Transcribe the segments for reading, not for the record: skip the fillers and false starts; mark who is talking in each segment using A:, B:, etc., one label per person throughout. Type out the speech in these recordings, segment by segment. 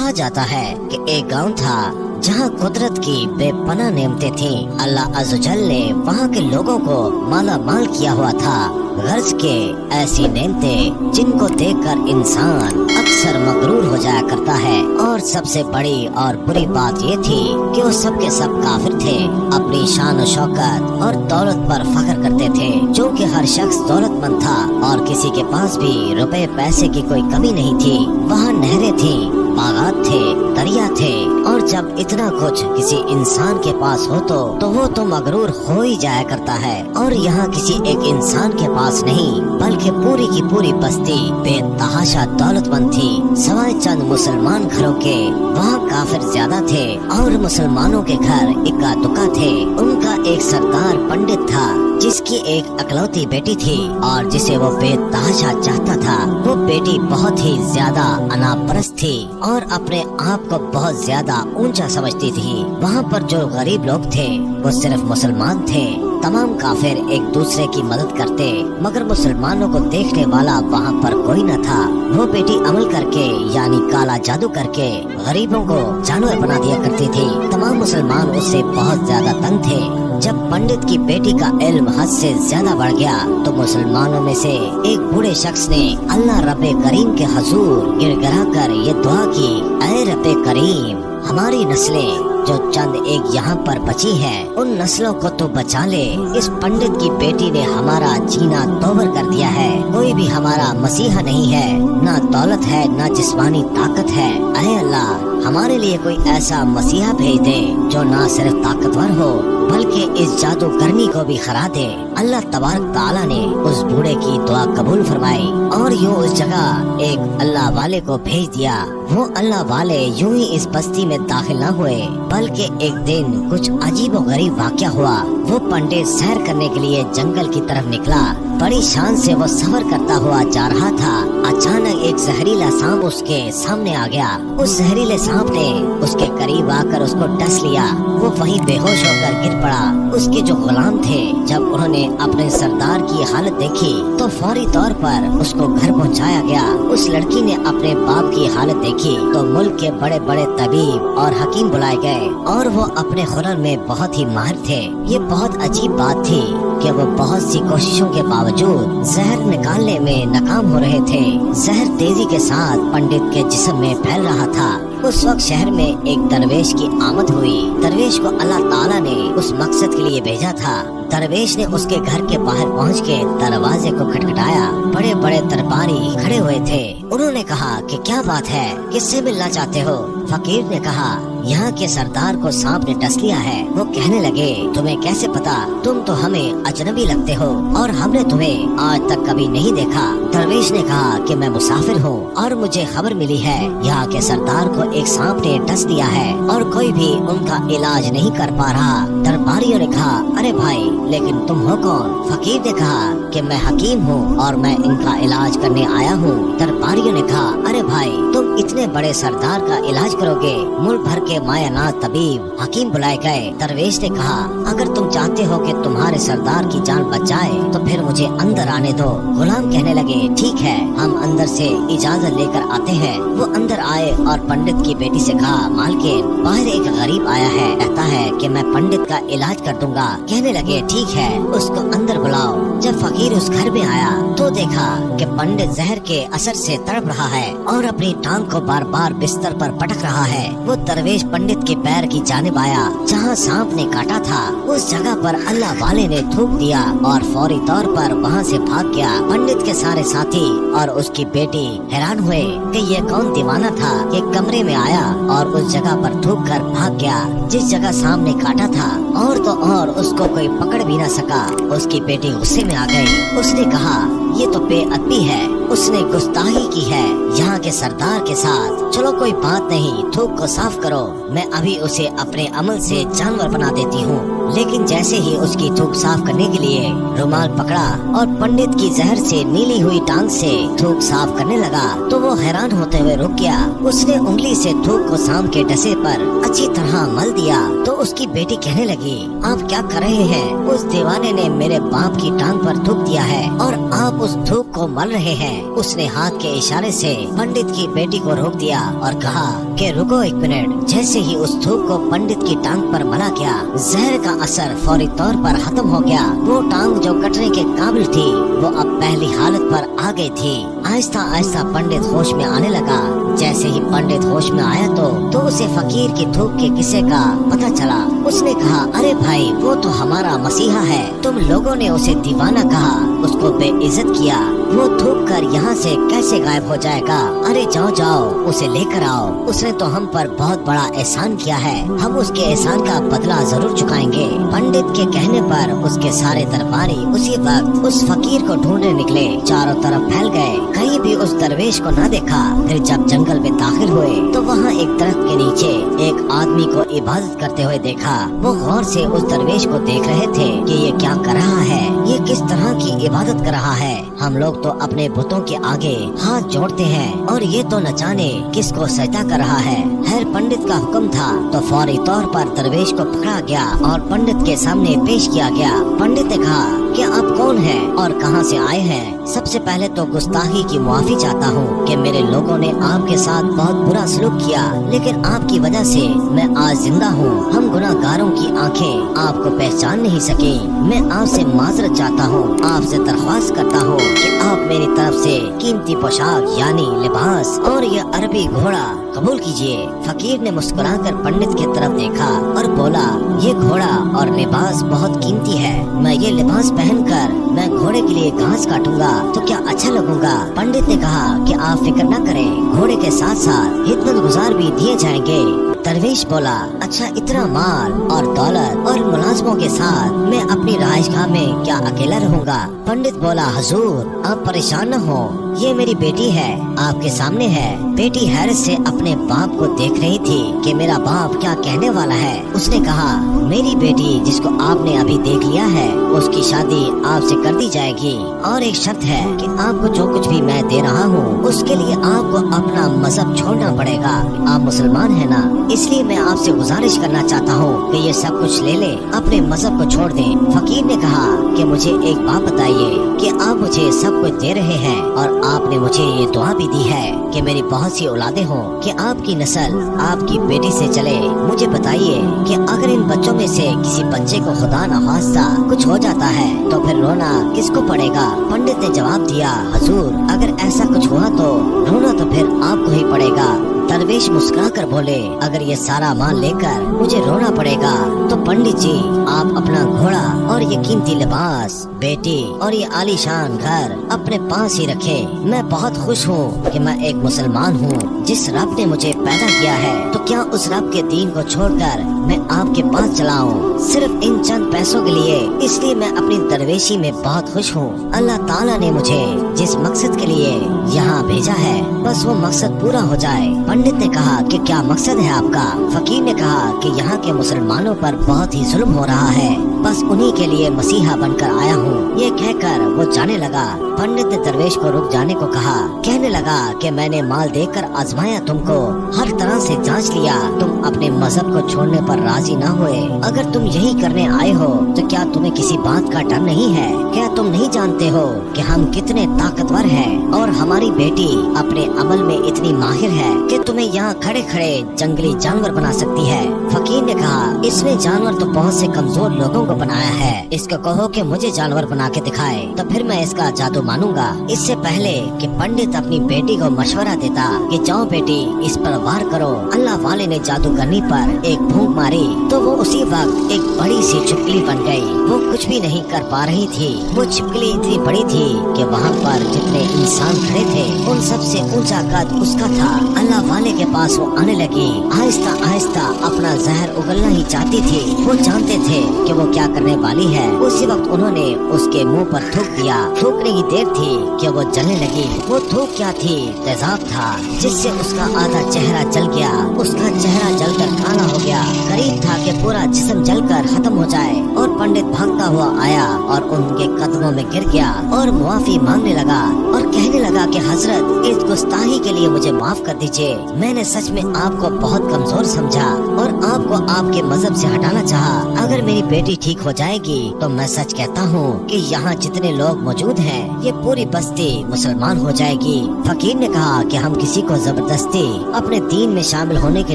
A: कहा जाता है कि एक गांव था जहाँ कुदरत की बेपनाह नेमतें थीं। अल्लाह अज़्ज़वजल ने वहाँ के लोगों को माला माल किया हुआ था। गर्ज के ऐसी नेमतें जिनको देखकर इंसान अक्सर मगरूर हो जाया करता है। और सबसे बड़ी और बुरी बात ये थी कि वो सब के सब काफिर थे। अपनी शान और शौकत और दौलत पर फख्र करते थे। जो कि हर शख्स दौलतमंद था और किसी के पास भी रुपए पैसे की कोई कमी नहीं थी। वहाँ नहरें थी, बागात थे, दरिया थे। और जब इतना कुछ किसी इंसान के पास हो तो वो तो मगरूर हो ही जाया करता है। और यहाँ किसी एक इंसान के पास नहीं बल्कि पूरी की पूरी बस्ती बेतहाशा दौलतमंद थी। सवाए चंद मुसलमान घरों के वहाँ काफिर ज्यादा थे और मुसलमानों के घर इक्का दुक्का थे। उनका एक सरदार पंडित था जिसकी एक अकलौती बेटी थी और जिसे वो बेतहाशा चाहता था। वो बेटी बहुत ही ज्यादा अनापरस्त थी और अपने आप को बहुत ज्यादा ऊंचा समझती थी। वहाँ पर जो गरीब लोग थे वो सिर्फ मुसलमान थे। तमाम काफिर एक दूसरे की मदद करते मगर मुसलमानों को देखने वाला वहाँ पर कोई न था। वो बेटी अमल करके यानी काला जादू करके गरीबों को जानवर बना दिया करती थी। तमाम मुसलमान उससे बहुत ज्यादा तंग थे। जब पंडित की बेटी का इल्म हद से ज्यादा बढ़ गया तो मुसलमानों में से एक बूढ़े शख्स ने अल्लाह रब्बे करीम के हजूर गिड़गिड़ा कर ये दुआ की, ऐ रब्बे करीम, हमारी नस्लें जो चंद एक यहाँ पर बची है उन नस्लों को तो बचा ले। इस पंडित की बेटी ने हमारा जीना तोबर कर दिया है। कोई भी हमारा मसीहा नहीं है, ना दौलत है ना जिस्मानी ताकत है। ऐ अल्लाह, हमारे लिए कोई ऐसा मसीहा भेज दे जो ना सिर्फ ताकतवर हो बल्कि इस जादूगरनी को भी हरा दे। अल्लाह तबारक ताला ने उस बूढ़े की दुआ कबूल फरमाई और यूँ उस जगह एक अल्लाह वाले को भेज दिया। वो अल्लाह वाले यूं ही इस बस्ती में दाखिल न हुए बल्कि एक दिन कुछ अजीब और गरीब वाक़या हुआ। वो पंडित सैर करने के लिए जंगल की तरफ निकला। बड़ी शान से वो सफर करता हुआ जा रहा था। अचानक एक जहरीला सांप उसके सामने आ गया। उस जहरीले सांप ने उसके करीब आकर उसको डस लिया। वो वहीं बेहोश होकर गिर पड़ा। उसके जो गुलाम थे जब उन्होंने अपने सरदार की हालत देखी तो फौरी तौर पर उसको घर पहुंचाया गया। उस लड़की ने अपने बाप की हालत देखी तो मुल्क के बड़े बड़े तबीब और हकीम बुलाए गए और वो अपने हुनर में बहुत ही माहिर थे। ये बहुत अजीब बात थी कि वो बहुत सी कोशिशों के बावजूद जहर निकालने में नाकाम हो रहे थे। जहर तेजी के साथ पंडित के जिस्म में फैल रहा था। उस वक्त शहर में एक दरवेश की आमद हुई। दरवेश को अल्लाह ताला ने उस मकसद के लिए भेजा था। दरवेश ने उसके घर के बाहर पहुंच के दरवाजे को खटखटाया। बड़े बड़े दरबारी खड़े हुए थे। उन्होंने कहा कि क्या बात है, किससे मिलना चाहते हो? फकीर ने कहा, यहाँ के सरदार को सांप ने डस लिया है। वो कहने लगे, तुम्हें कैसे पता? तुम तो हमें अजनबी लगते हो और हमने तुम्हें आज तक कभी नहीं देखा। दरवेश ने कहा कि मैं मुसाफिर हूँ और मुझे खबर मिली है यहाँ के सरदार को एक सांप ने डस दिया है और कोई भी उनका इलाज नहीं कर पा रहा। दरबारियों ने कहा, अरे भाई, लेकिन तुम हो कौन? फकीर ने कहा कि मैं हकीम हूँ और मैं इनका इलाज करने आया हूँ। दरबारियों ने कहा, अरे भाई, तुम इतने बड़े सरदार का इलाज करोगे? मुल्क भर के मायानाज तबीब हकीम बुलाए गए। दरवेश ने कहा, अगर तुम चाहते हो कि तुम्हारे सरदार की जान बच जाए तो फिर मुझे अंदर आने दो। गुलाम कहने लगे, ठीक है, हम अंदर से इजाजत लेकर आते हैं। वो अंदर आए और पंडित की बेटी से कहा, मालकिन, बाहर एक गरीब आया है, कहता है कि मैं पंडित का इलाज कर दूंगा। कहने लगे, ठीक है, उसको अंदर बुलाओ। जब फकीर उस घर में आया तो देखा कि पंडित जहर के असर से तड़प रहा है और अपनी टांग को बार बार बिस्तर पर पटक रहा है। वो दरवेश पंडित के पैर की जानिब आया जहाँ सांप ने काटा था। उस जगह पर अल्लाह वाले ने थूक दिया और फौरी तौर पर वहाँ से भाग गया। पंडित के सारे साथी और उसकी बेटी हैरान हुए कि ये कौन दीवाना था कि कमरे में आया और उस जगह पर थूक कर भाग गया जिस जगह सांप ने काटा था। और तो और उसको कोई पकड़ भी न सका। उसकी बेटी गुस्से में आ गई। उसने कहा, ये तो बेअदबी है, उसने गुस्ताखी की है यहाँ के सरदार के साथ। चलो कोई बात नहीं, थूक को साफ करो, मैं अभी उसे अपने अमल से जानवर बना देती हूँ। लेकिन जैसे ही उसकी थूक साफ करने के लिए रुमाल पकड़ा और पंडित की जहर से नीली हुई टांग से थूक साफ करने लगा तो वो हैरान होते हुए रुक गया। उसने उंगली से थूक को सांप के डसे पर अच्छी तरह मल दिया तो उसकी बेटी कहने लगी, आप क्या कर रहे हैं? उस दीवाने ने मेरे बाप की टांग पर थूक दिया है और आप उस थूक को मल रहे हैं। उसने हाथ के इशारे से पंडित की बेटी को रोक दिया और कहा कि रुको एक मिनट। जैसे ही उस थूक को पंडित की टांग पर मला गया, जहर का असर फौरी तौर पर खत्म हो गया। वो टांग जो कटने के काबिल थी वो अब पहली हालत पर आ गई थी। आहिस्ता आहिस्ता पंडित होश में आने लगा। जैसे ही पंडित होश में आया तो उसे फकीर की थूक के किस्से का पता चला। उसने कहा, अरे भाई, वो तो हमारा मसीहा है। तुम लोगों ने उसे दीवाना कहा, उसको बेइज्जत किया। वो थूक कर यहाँ से कैसे गायब हो जाएगा? अरे जाओ जाओ, उसे लेकर आओ। उसने तो हम पर बहुत बड़ा एहसान किया है, हम उसके एहसान का बदला जरूर चुकाएंगे। पंडित के कहने पर उसके सारे दरबारी उसी वक्त उस फकीर को ढूंढने निकले। चारों तरफ फैल गए, कहीं भी उस दरवेश को न देखा। फिर जब जंगल में दाखिल हुए तो वहाँ एक दरख्त के नीचे एक आदमी को इबादत करते हुए देखा। वो गौर से उस दरवेश को देख रहे थे कि ये क्या कर रहा है, ये किस तरह की इबादत कर रहा है। हम लोग तो अपने बुतों के आगे हाथ जोड़ते हैं और ये तो न जाने किसको सजदा कर रहा है। खैर पंडित का हुक्म था तो फौरी तौर पर दरवेश को पकड़ा गया और पंडित के सामने पेश किया गया। पंडित ने कहा कि आप कौन हैं और कहां से आए हैं? सबसे पहले तो गुस्ताखी की माफी चाहता हूँ कि मेरे लोगों ने आपके साथ बहुत बुरा सलूक किया, लेकिन आपकी वजह से मैं आज जिंदा हूँ। हम गुनाहगारों की आंखें आपको पहचान नहीं सकी। मैं आपसे माजरत चाहता हूँ, आपसे दरख्वास्त करता हूँ कि आप मेरी तरफ से कीमती पोशाक यानी लिबास और ये अरबी घोड़ा कबूल कीजिए। फकीर ने मुस्कुराकर पंडित की तरफ देखा और बोला, ये घोड़ा और लिबास बहुत कीमती है। मैं ये लिबास पहनकर मैं घोड़े के लिए घास काटूंगा तो क्या अच्छा लगूंगा? पंडित ने कहा कि आप फिक्र न करें, घोड़े के साथ साथ खिदमत गुजार भी दिए जाएंगे। दरवेश बोला, अच्छा इतना माल और दौलत और मुलाजमों के साथ मैं अपनी रहायशगाह में क्या अकेला रहूंगा? पंडित बोला, हुजूर आप परेशान न हो, ये मेरी बेटी है, आपके सामने है। बेटी हैरत से अपने बाप को देख रही थी कि मेरा बाप क्या कहने वाला है। उसने कहा, मेरी बेटी जिसको आपने अभी देख लिया है उसकी शादी आपसे कर दी जाएगी और एक शर्त है कि आपको जो कुछ भी मैं दे रहा हूँ उसके लिए आपको अपना मजहब छोड़ना पड़ेगा। आप मुसलमान है ना, इसलिए मैं आपसे गुजारिश करना चाहता हूँ कि ये सब कुछ ले ले, अपने मजहब को छोड़ दें। फकीर ने कहा कि मुझे एक बात बताइए कि आप मुझे सब कुछ दे रहे हैं और आपने मुझे ये दुआ भी दी है कि मेरी बहुत सी औलादे हों, कि आपकी नस्ल आपकी बेटी से चले। मुझे बताइए कि अगर इन बच्चों में से किसी बच्चे को खुदा न खास्ता कुछ हो जाता है तो फिर रोना किसको पड़ेगा? पंडित ने जवाब दिया, हुजूर अगर ऐसा कुछ हुआ तो रोना तो फिर आपको ही पड़ेगा। दरवेश मुस्कुरा कर बोले, अगर ये सारा माल लेकर मुझे रोना पड़ेगा तो पंडित जी आप अपना घोड़ा और ये कीमती लिबास, बेटी और ये आलीशान घर अपने पास ही रखे। मैं बहुत खुश हूँ कि मैं एक मुसलमान हूँ। जिस रब ने मुझे पैदा किया है तो क्या उस रब के दीन को छोड़कर मैं आपके पास चला हूँ सिर्फ इन चंद पैसों के लिए? इसलिए मैं अपनी दरवेशी में बहुत खुश हूँ। अल्लाह ताला ने मुझे जिस मकसद के लिए यहाँ भेजा है बस वो मकसद पूरा हो जाए। पंडित ने कहा कि क्या मकसद है आपका? फकीर ने कहा कि यहाँ के मुसलमानों पर बहुत ही जुल्म हो रहा है, बस उन्हीं के लिए मसीहा बनकर आया हूँ। ये कहकर वो जाने लगा। पंडित ने दरवेश को रुक जाने को कहा। कहने लगा कि मैंने माल देकर आजमाया तुमको, हर तरह से जांच लिया, तुम अपने मजहब को छोड़ने पर राजी न हुए। अगर तुम यही करने आए हो तो क्या तुम्हें किसी बात का डर नहीं है? क्या तुम नहीं जानते हो कि हम कितने ताकतवर हैं और हमारी बेटी अपने अमल में इतनी माहिर है कि तुम्हें यहाँ खड़े खड़े जंगली जानवर बना सकती है? फकीर ने कहा, इसमें जानवर तो बहुत से कमजोर लोगों को बनाया है, इसको कहो कि मुझे जानवर बना के दिखाए तो फिर मैं इसका जादू मानूंगा। इससे पहले कि पंडित अपनी बेटी को मशवरा देता कि जाओ बेटी इस पर वार करो, अल्लाह वाले ने जादूगरनी पर एक फूंक मारी तो वो उसी वक्त एक बड़ी सी छिपकली बन गई। वो कुछ भी नहीं कर पा रही थी। वो छिपकली इतनी बड़ी थी कि वहाँ पर जितने इंसान खड़े थे उन सबसे ऊंचा कद उसका था। अल्लाह वाले के पास वो आने लगी, आहिस्ता आहिस्ता अपना जहर उगलना ही चाहती थी। वो जानते थे कि वो क्या करने वाली है। उसी वक्त उन्होंने उसके मुंह पर थूक दिया। थूकने की देर थी कि वो जलने लगी। वो थूक क्या थी? तेजाब था, जिससे उसका आधा चेहरा जल गया। उसका चेहरा जलकर काला हो गया। करीब था कि पूरा जिस्म जलकर खत्म हो जाए और पंडित भागता हुआ आया और उनके कदमों में गिर गया और मुआफी मांगने लगा और कहने लगा कि हजरत, इस गुस्ताखी के लिए मुझे माफ कर दीजिए। मैंने सच में आपको बहुत कमजोर समझा और आपको आपके मजहब से हटाना चाहा। अगर मेरी बेटी ठीक हो जाएगी तो मैं सच कहता हूँ कि यहाँ जितने लोग मौजूद हैं ये पूरी बस्ती मुसलमान हो जाएगी। फकीर ने कहा कि हम किसी को जबरदस्ती अपने दीन में शामिल होने के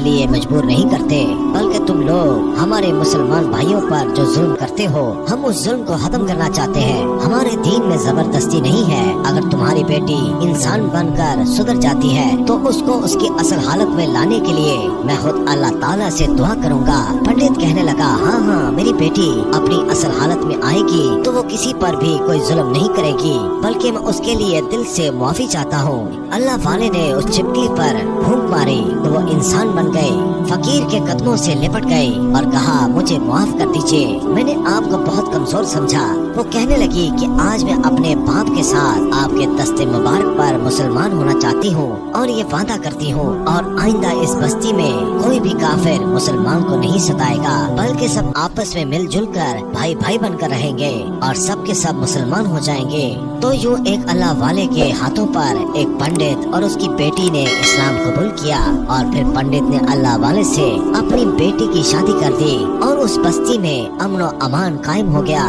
A: लिए मजबूर नहीं करते, बल्कि तुम लोग हमारे मुसलमान भाइयों पर जो जुल्म करते हो, हम उस जुल्म को खत्म करना चाहते हैं। हमारे दीन में जबरदस्ती नहीं है। अगर तुम्हारी बेटी इंसान बनकर सुधर जाती है तो उसको उसकी असल हालत में लाने के लिए मैं खुद अल्लाह ताला से दुआ करूँगा। पंडित कहने लगा, हाँ हाँ, मेरी बेटी अपनी असल हालत में आएगी तो वो किसी पर भी कोई जुल्म नहीं करेगी, बल्कि मैं उसके लिए दिल से माफी चाहता हूँ। अल्लाह वाले ने उस चिपकली पर फूंक मारी तो वो इंसान बन गए। फकीर के कदमों से लिपट गए और कहा, मुझे माफ कर दीजिए, मैंने आपको बहुत कमजोर समझा। वो कहने लगी कि आज मैं अपने बाप के साथ आपके दस्ते मुबारक पर मुसलमान होना चाहती हूँ और ये वादा करती हूँ और आइंदा इस बस्ती में कोई भी काफिर मुसलमान को नहीं सताएगा, बल्कि सब आपस में मिलजुल कर भाई भाई बनकर रहेंगे और सब के सब मुसलमान हो जाएंगे। तो यूँ एक अल्लाह वाले के हाथों पर एक पंडित और उसकी बेटी ने इस्लाम कबूल किया और फिर पंडित ने अल्लाह वाले से अपनी बेटी की शादी कर दी और उस बस्ती में अमन और अमान कायम हो गया।